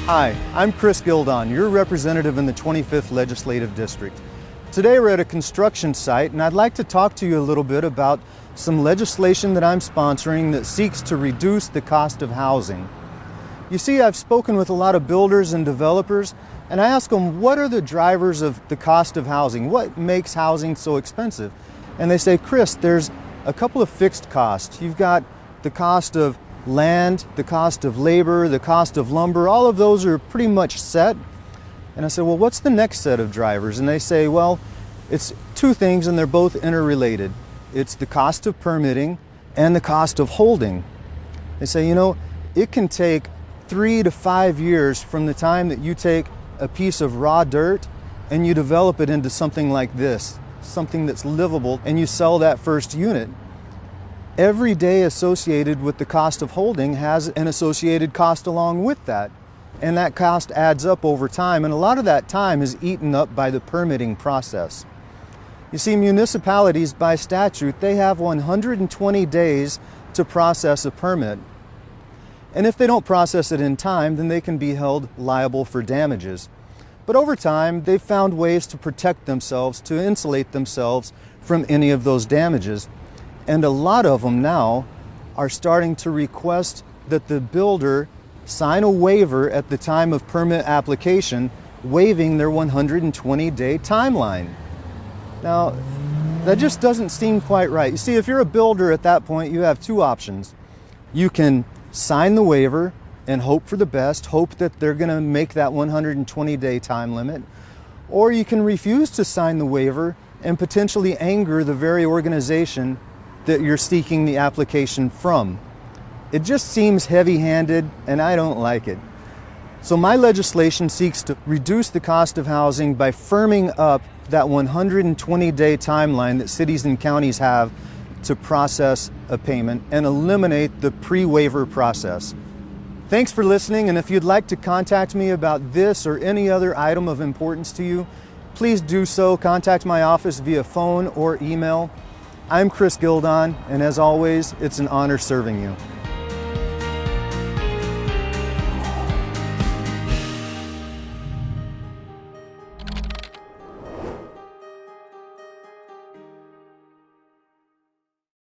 Hi, I'm Chris Gildon, your representative in the 25th Legislative District. Today we're at a construction site and I'd like to talk to you a little bit about some legislation that I'm sponsoring that seeks to reduce the cost of housing. You see, I've spoken with a lot of builders and developers and I ask them, what are the drivers of the cost of housing? What makes housing so expensive? And they say, Chris, there's a couple of fixed costs. You've got the cost of land, the cost of labor, the cost of lumber, all of those are pretty much set. And I said, well, what's the next set of drivers? And they say, well, it's two things and they're both interrelated. It's the cost of permitting and the cost of holding. They say, you know, it can take 3 to 5 years from the time that you take a piece of raw dirt and you develop it into something like this, something that's livable, and you sell that first unit. Every day associated with the cost of holding has an associated cost along with that. And that cost adds up over time, and a lot of that time is eaten up by the permitting process. You see, municipalities by statute, they have 120 days to process a permit. And if they don't process it in time, then they can be held liable for damages. But over time, they've found ways to protect themselves, to insulate themselves from any of those damages. And a lot of them now are starting to request that the builder sign a waiver at the time of permit application, waiving their 120-day timeline. Now, that just doesn't seem quite right. You see, if you're a builder at that point, you have two options. You can sign the waiver and hope for the best, hope that they're going to make that 120-day time limit, or you can refuse to sign the waiver and potentially anger the very organization that you're seeking the application from. It just seems heavy-handed and I don't like it. So my legislation seeks to reduce the cost of housing by firming up that 120-day timeline that cities and counties have to process a payment and eliminate the pre-waiver process. Thanks for listening, and if you'd like to contact me about this or any other item of importance to you, please do so. Contact my office via phone or email. I'm Chris Gildon, and as always, it's an honor serving you.